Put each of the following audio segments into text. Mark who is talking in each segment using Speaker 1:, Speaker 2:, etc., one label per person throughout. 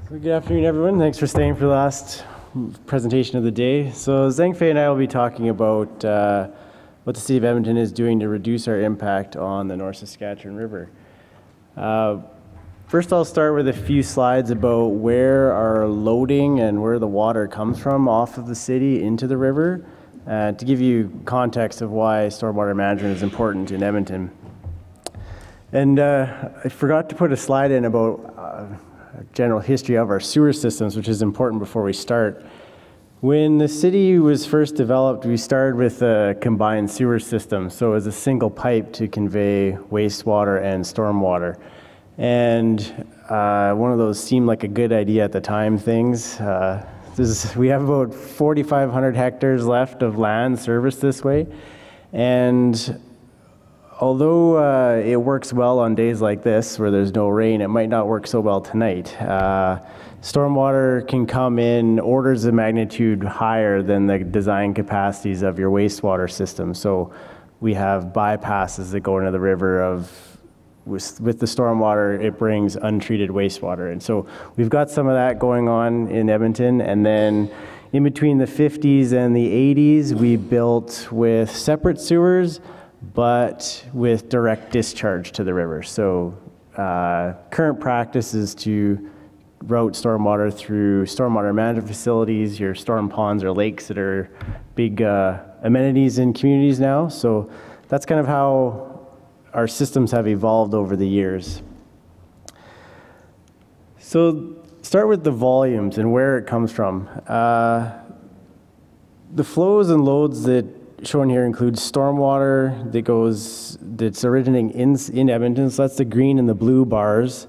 Speaker 1: So good afternoon, everyone. Thanks for staying for the last presentation of the day. So Xiangfei and I will be talking about what the City of Edmonton is doing to reduce our impact on the North Saskatchewan River. First, I'll start with a few slides about where our loading and where the water comes from off of the city into the river, to give you context of why stormwater management is important in Edmonton. And I forgot to put a slide in about a general history of our sewer systems, which is important before we start. When the city was first developed, we started with a combined sewer system. So it was a single pipe to convey wastewater and stormwater. And one of those seemed like a good idea at the time things. We have about 4,500 hectares left of land serviced this way. And although it works well on days like this where there's no rain, it might not work so well tonight. Stormwater can come in orders of magnitude higher than the design capacities of your wastewater system. So we have bypasses that go into the river with the stormwater, it brings untreated wastewater. And so we've got some of that going on in Edmonton. And then in between the 50s and the 80s, we built with separate sewers, but with direct discharge to the river. So current practice is to route stormwater through stormwater management facilities, your storm ponds or lakes that are big amenities in communities now. So that's kind of how our systems have evolved over the years. So start with the volumes and where it comes from. The flows and loads that shown here includes stormwater that's originating in Edmonton, so that's the green and the blue bars.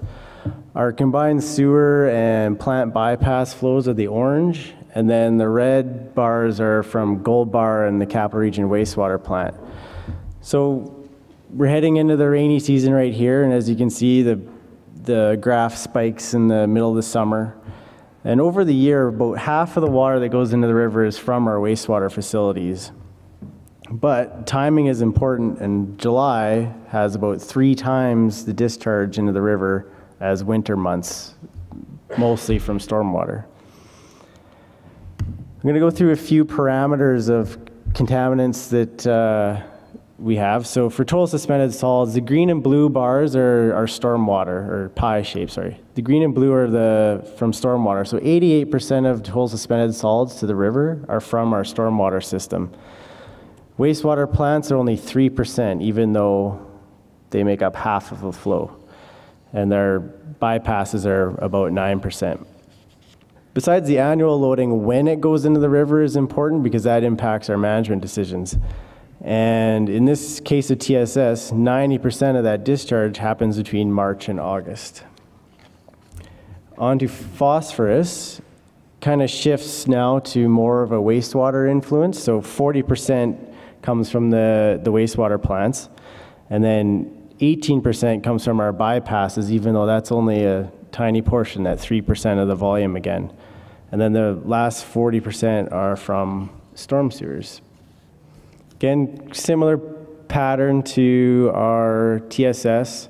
Speaker 1: Our combined sewer and plant bypass flows are the orange, and then the red bars are from Gold Bar and the Capital Region wastewater plant. So we're heading into the rainy season right here, and as you can see, the graph spikes in the middle of the summer. And over the year, about half of the water that goes into the river is from our wastewater facilities. But timing is important, and July has about 3 times the discharge into the river as winter months, mostly from stormwater. I'm going to go through a few parameters of contaminants that we have. So for total suspended solids, the green and blue bars are stormwater, or pie shape, sorry. The green and blue are from stormwater. So 88% of total suspended solids to the river are from our stormwater system. Wastewater plants are only 3%, even though they make up half of the flow. And their bypasses are about 9%. Besides the annual loading, when it goes into the river is important because that impacts our management decisions. And in this case of TSS, 90% of that discharge happens between March and August. On to phosphorus, kind of shifts now to more of a wastewater influence. So 40% comes from the wastewater plants, and then 18% comes from our bypasses, even though that's only a tiny portion, that 3% of the volume again. And then the last 40% are from storm sewers. Again, similar pattern to our TSS,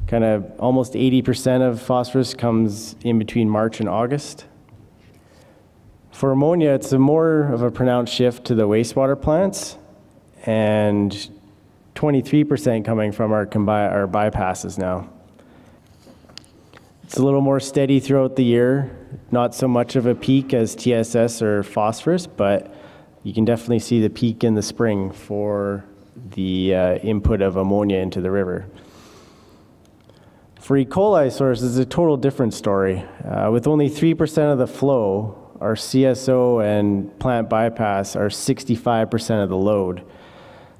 Speaker 1: kind of almost 80% of phosphorus comes in between March and August. For ammonia, it's more of a pronounced shift to the wastewater plants, and 23% coming from our bypasses now. It's a little more steady throughout the year, not so much of a peak as TSS or phosphorus, but you can definitely see the peak in the spring for the input of ammonia into the river. For E.coli sources, it's a total different story. With only 3% of the flow, our CSO and plant bypass are 65% of the load.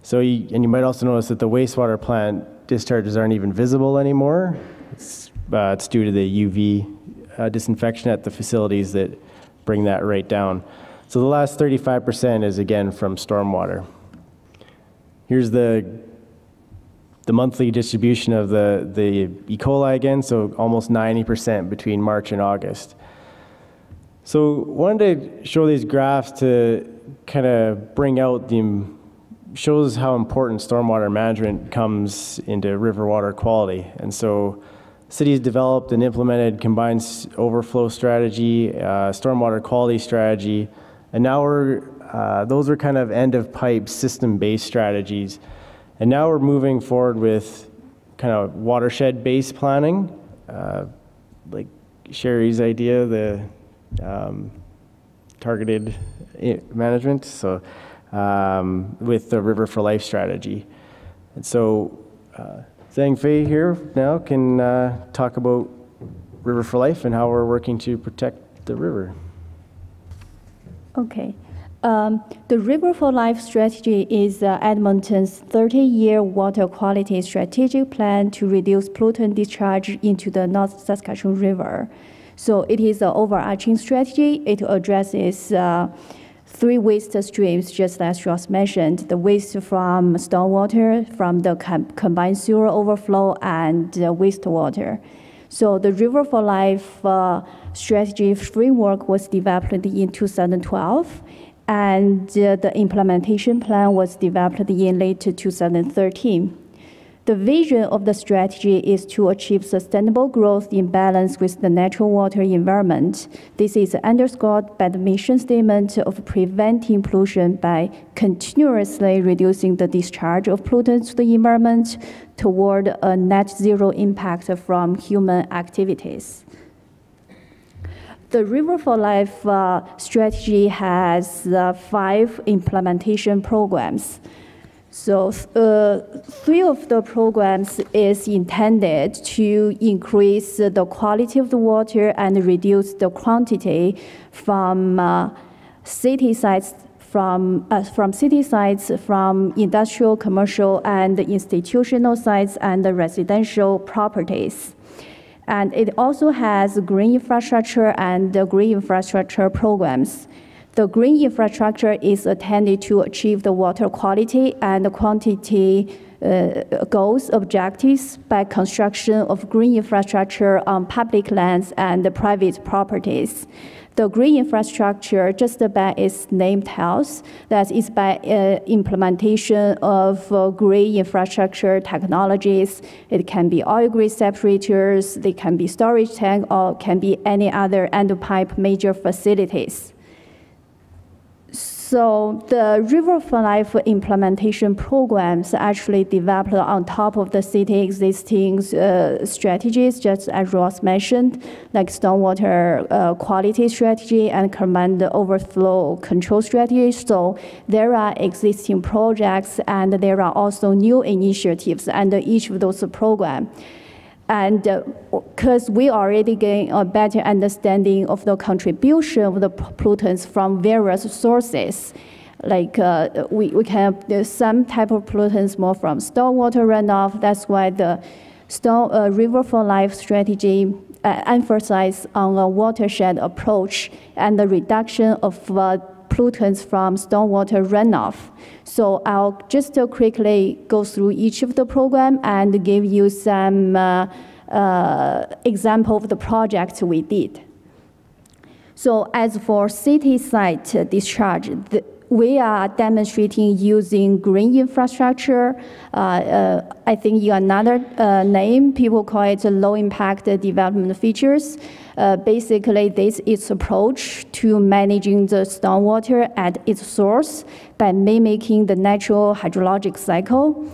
Speaker 1: So you might also notice that the wastewater plant discharges aren't even visible anymore. It's due to the UV disinfection at the facilities that bring that right down. So the last 35% is again from stormwater. Here's the monthly distribution of the E.coli again, so almost 90% between March and August. So wanted to show these graphs to kind of bring out shows how important stormwater management comes into river water quality. And so City's developed and implemented combined overflow strategy, stormwater quality strategy, and now those are kind of end-of-pipe system-based strategies. And now we're moving forward with kind of watershed-based planning, like Sherry's idea, the targeted management, so with the River for Life strategy. And so Xiangfei here now can talk about River for Life and how we're working to protect the river.
Speaker 2: Okay. The River for Life strategy is Edmonton's 30-year water quality strategic plan to reduce pollutant discharge into the North Saskatchewan River. So it is an overarching strategy. It addresses 3 waste streams, just as Ross mentioned: the waste from stormwater, from the combined sewer overflow, and wastewater. So the River for Life strategy framework was developed in 2012, and the implementation plan was developed in late 2013. The vision of the strategy is to achieve sustainable growth in balance with the natural water environment. This is underscored by the mission statement of preventing pollution by continuously reducing the discharge of pollutants to the environment toward a net zero impact from human activities. The River for Life strategy has 5 implementation programs. So 3 of the programs is intended to increase the quality of the water and reduce the quantity from city sites, from industrial, commercial, and institutional sites and residential properties. And it also has green infrastructure and green infrastructure programs. The green infrastructure is intended to achieve the water quality and quantity goals objectives by construction of green infrastructure on public lands and private properties. The green infrastructure, just by its name tells, that is by implementation of green infrastructure technologies. It can be oil grid separators, they can be storage tank, or can be any other end-pipe major facilities. So the River for Life implementation programs actually developed on top of the city existing strategies, just as Ross mentioned, like stormwater quality strategy and combined overflow control strategy. So there are existing projects and there are also new initiatives under each of those programs. And because we already gain a better understanding of the contribution of the pollutants from various sources, like we can have some type of pollutants more from stormwater runoff. That's why the River for Life strategy emphasizes on a watershed approach and the reduction of pollutants from stormwater runoff. So I'll just quickly go through each of the programs and give you some example of the projects we did. So as for city site discharge, we are demonstrating using green infrastructure. I think in another name, people call it low impact development features. Basically, this is approach to managing the stormwater at its source by mimicking the natural hydrologic cycle.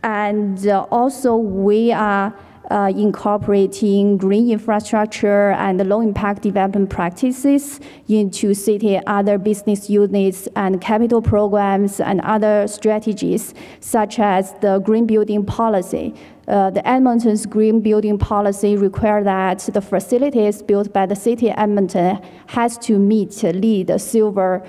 Speaker 2: And also we are incorporating green infrastructure and low-impact development practices into city other business units and capital programs and other strategies, such as the green building policy. The Edmonton's green building policy requires that the facilities built by the city of Edmonton has to meet LEED Silver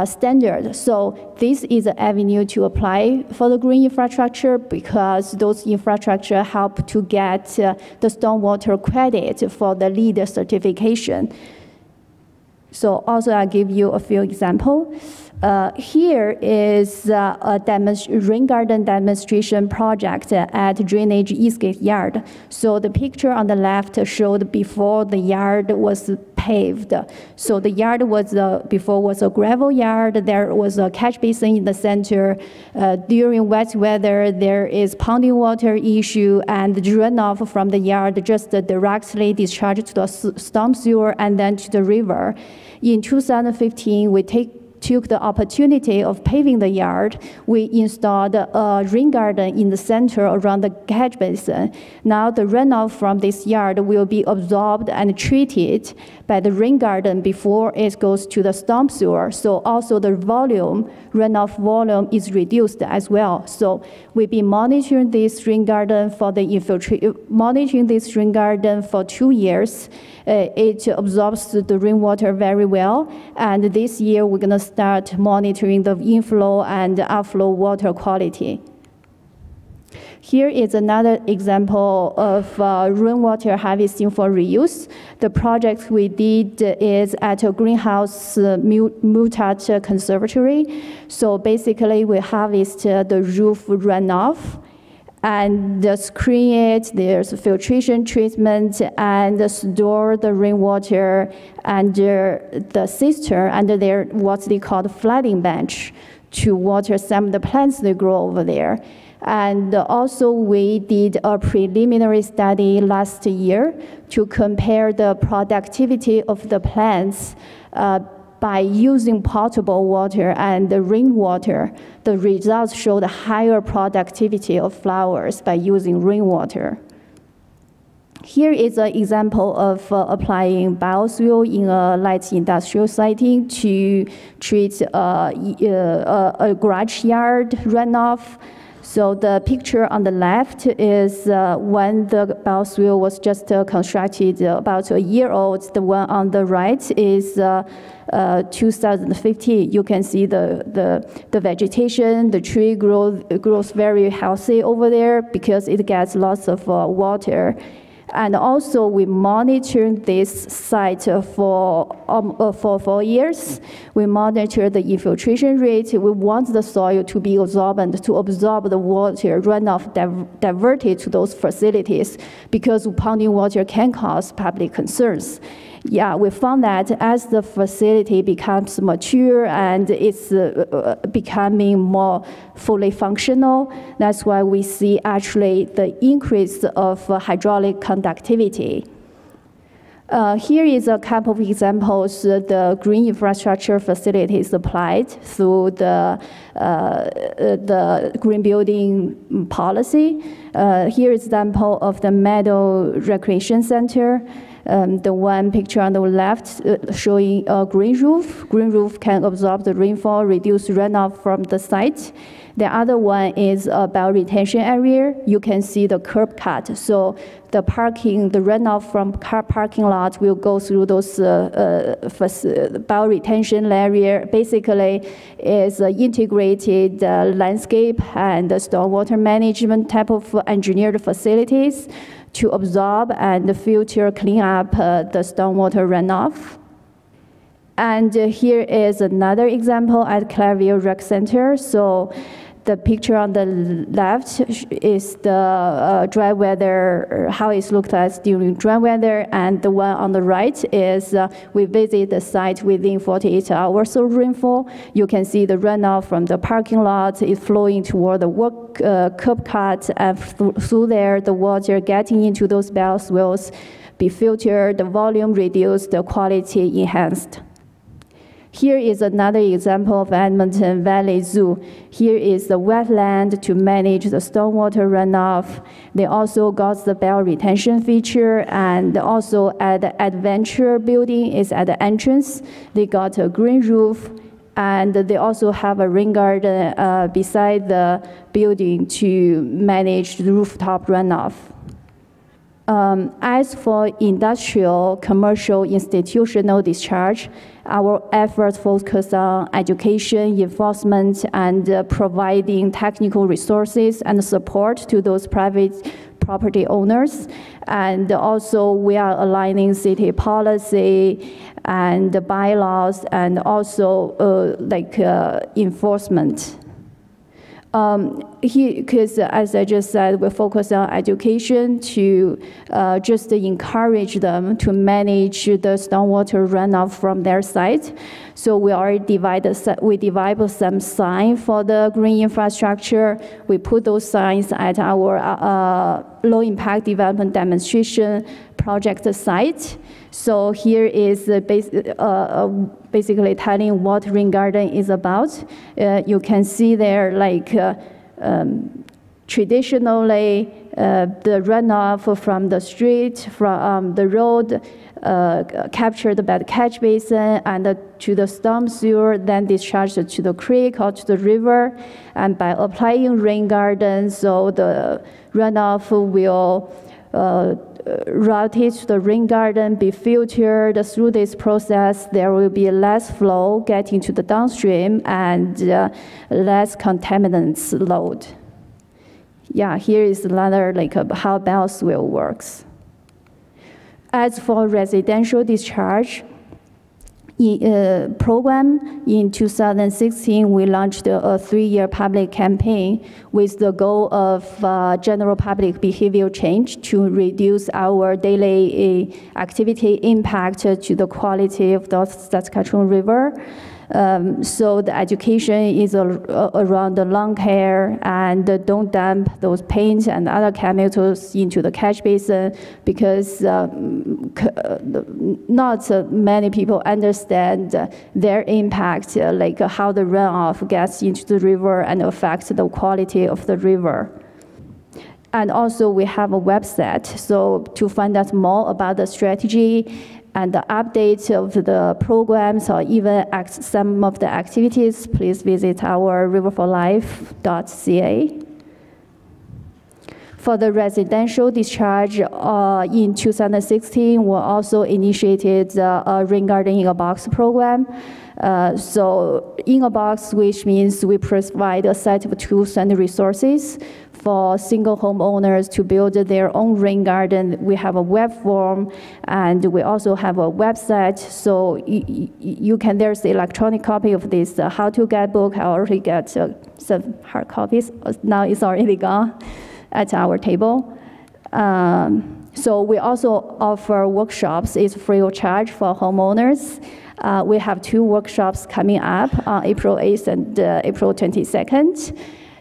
Speaker 2: standard. So this is an avenue to apply for the green infrastructure because those infrastructure help to get the stormwater credit for the LEED certification. So also I'll give you a few examples. Here is a rain garden demonstration project at Drainage Eastgate Yard. So the picture on the left showed before the yard was paved. So the yard was before was a gravel yard. There was a catch basin in the center. During wet weather, there is ponding water issue, and the runoff from the yard just directly discharged to the storm sewer and then to the river. In 2015, we took the opportunity of paving the yard. We installed a rain garden in the center around the catch basin. Now the runoff from this yard will be absorbed and treated by the rain garden before it goes to the storm sewer. So also the runoff volume is reduced as well. So we've been monitoring this rain garden for monitoring this rain garden for 2 years. It absorbs the rainwater very well, and this year we're gonna start monitoring the inflow and outflow water quality. Here is another example of rainwater harvesting for reuse. The project we did is at a greenhouse Muttart conservatory. So basically we harvest the roof runoff and screen it. There's filtration treatment and store the rainwater under the cistern under their what they call the flooding bench to water some of the plants that grow over there. And also we did a preliminary study last year to compare the productivity of the plants by using potable water and the rainwater. The results showed higher productivity of flowers by using rainwater. Here is an example of applying Bioswale in a light industrial setting to treat a garage yard runoff. So the picture on the left is when the Bioswale was just constructed, about a year old. The one on the right is 2015. You can see the vegetation, the tree grows very healthy over there because it gets lots of water. And also we monitored this site for 4 years. We monitor the infiltration rate. We want the soil to be absorbent, to absorb the water runoff diverted to those facilities, because ponding water can cause public concerns. Yeah, we found that as the facility becomes mature and it's becoming more fully functional, that's why we see actually the increase of hydraulic conductivity. Here is a couple of examples. The green infrastructure facilities applied through the green building policy. Here is an example of the Meadows Recreation Center. The one picture on the left showing a green roof. Green roof can absorb the rainfall, reduce runoff from the site. The other one is a bioretention area. You can see the curb cut. So the runoff from car parking lot will go through those bioretention area. Basically, is integrated landscape and stormwater management type of engineered facilities to absorb and filter, clean up the stormwater runoff. And here is another example at Clareview Rec Center. So the picture on the left is the dry weather, how it looked like during dry weather, and the one on the right is we visit the site within 48 hours of rainfall. You can see the runoff from the parking lot is flowing toward the curb cut, and through there, the water getting into those bioswales be filtered, the volume reduced, the quality enhanced. Here is another example of Edmonton Valley Zoo. Here is the wetland to manage the stormwater runoff. They also got the bioretention feature, and also at the Adventure building is at the entrance. They got a green roof, and they also have a rain garden beside the building to manage the rooftop runoff. As for industrial, commercial, institutional discharge, our efforts focus on education, enforcement, and providing technical resources and support to those private property owners. And also we are aligning city policy and the bylaws and also enforcement. Because as I just said, we focus on education to just encourage them to manage the stormwater runoff from their site. So we already developed some signs for the green infrastructure. We put those signs at our low impact development demonstration project site. So here is basically telling what rain garden is about. You can see there traditionally the runoff from the street, from the road, captured by the catch basin and to the storm sewer, then discharged to the creek or to the river. And by applying rain garden, so the runoff will routed to the rain garden, be filtered. Through this process, there will be less flow getting to the downstream and less contaminants load. Yeah, here is another how Bioswale works. As for residential discharge program, in 2016, we launched a 3-year public campaign with the goal of general public behavior change to reduce our daily activity impact to the quality of the North Saskatchewan River. So the education is around the lawn care and don't dump those paints and other chemicals into the catch basin, because not many people understand their impact, how the runoff gets into the river and affects the quality of the river. And also we have a website, so to find out more about the strategy and the updates of the programs or even some of the activities, please visit our riverforlife.ca. For the residential discharge, in 2016, we also initiated a rain garden in a box program. So in a box, which means we provide a set of tools and resources for single homeowners to build their own rain garden. We have a web form, and we also have a website. So you can, there's the electronic copy of this how to get book. I already got some hard copies. Now it's already gone at our table. So we also offer workshops. It's free of charge for homeowners. We have 2 workshops coming up on April 8th and April 22nd.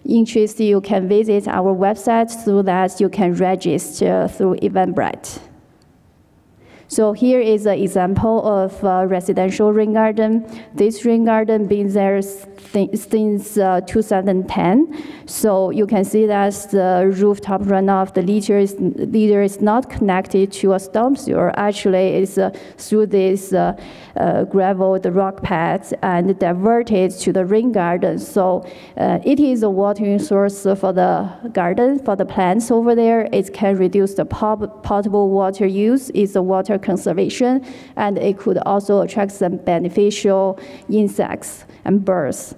Speaker 2: Interested, you can visit our website so that you can register through Eventbrite. So here is an example of residential rain garden. This rain garden been there since 2010. So you can see that the rooftop runoff, the leader is not connected to a storm sewer. Actually, it's through this gravel, the rock pads, and diverted to the rain garden. So it is a watering source for the garden, for the plants over there. It can reduce the potable water use. It's a water conservation, and it could also attract some beneficial insects and birds.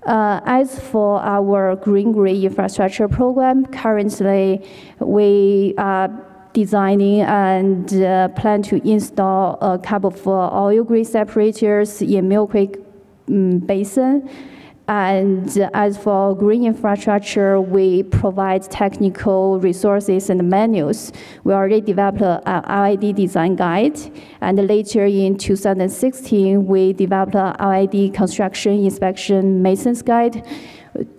Speaker 2: As for our green infrastructure program, currently we are designing and plan to install a couple of oil green separators in Mill Creek Basin. And as for green infrastructure, we provide technical resources and manuals. We already developed an RID design guide, and later in 2016, we developed an RID construction inspection mason's guide,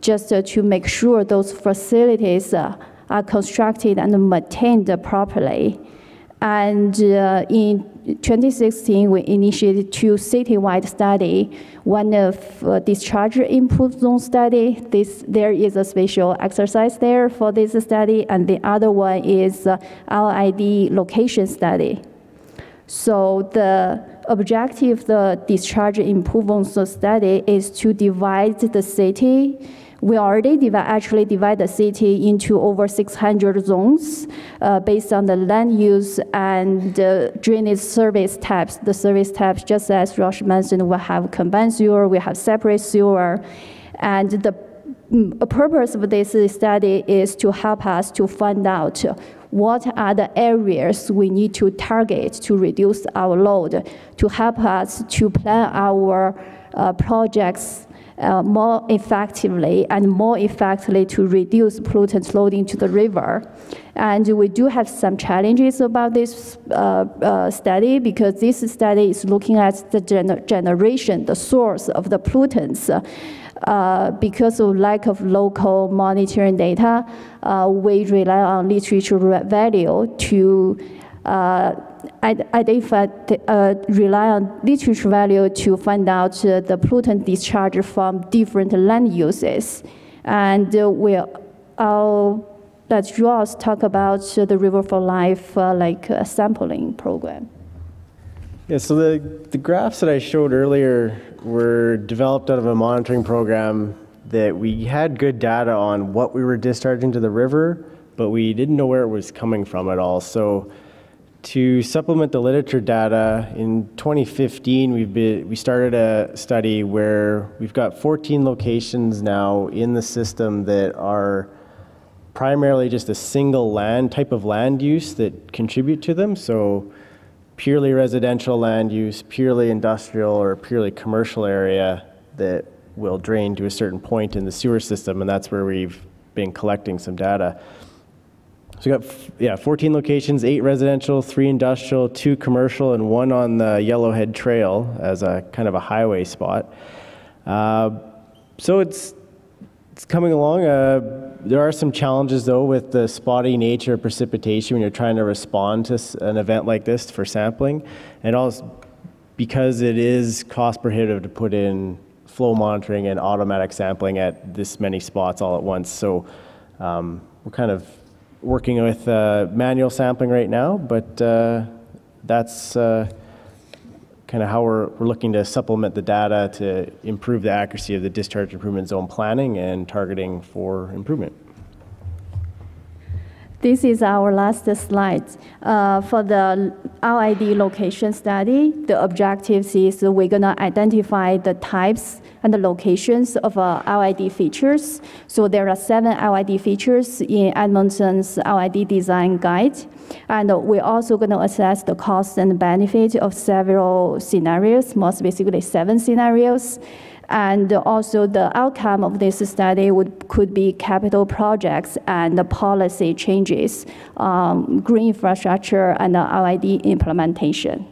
Speaker 2: just to make sure those facilities are constructed and maintained properly. And in 2016, we initiated 2 citywide studies. One of discharge input zone study. There is a special exercise there for this study, and the other one is RID location study. So the objective of the discharge improvement zone study is to divide the city. We already actually divide the city into over 600 zones based on the land use and drainage service types. The service types, just as Rosh mentioned, we have combined sewer, we have separate sewer, and the purpose of this study is to help us to find out what are the areas we need to target to reduce our load, to help us to plan our projects more effectively to reduce pollutant loading to the river. And we do have some challenges about this study, because this study is looking at the generation, the source of the pollutants. Because of lack of local monitoring data, we rely on literature value to rely on literature value to find out the pollutant discharge from different land uses. And I'll let Ross talk about the River for Life sampling program.
Speaker 1: Yeah, so the graphs that I showed earlier were developed out of a monitoring program that we had good data on what we were discharging to the river, but we didn't know where it was coming from at all. So to supplement the literature data, in 2015, we started a study where we've got 14 locations now in the system that are primarily just a single type of land use that contribute to them. So purely residential land use, purely industrial, or purely commercial area that will drain to a certain point in the sewer system, and that's where we've been collecting some data. So we got 14 locations, 8 residential, 3 industrial, 2 commercial, and 1 on the Yellowhead Trail as a kind of a highway spot. So it's coming along. There are some challenges, though, with the spotty nature of precipitation when you're trying to respond to an event like this for sampling, and also because it is cost prohibitive to put in flow monitoring and automatic sampling at this many spots all at once. So we're kind of working with manual sampling right now, but that's kind of how we're looking to supplement the data to improve the accuracy of the discharge improvement zone planning and targeting for improvement.
Speaker 2: This is our last slide. For the RID location study, the objectives is we're going to identify the types and the locations of RID features. So there are 7 RID features in Edmonton's RID design guide. And we're also going to assess the cost and benefit of several scenarios, more specifically 7 scenarios. And also the outcome of this study could be capital projects and the policy changes, green infrastructure, and RID implementation.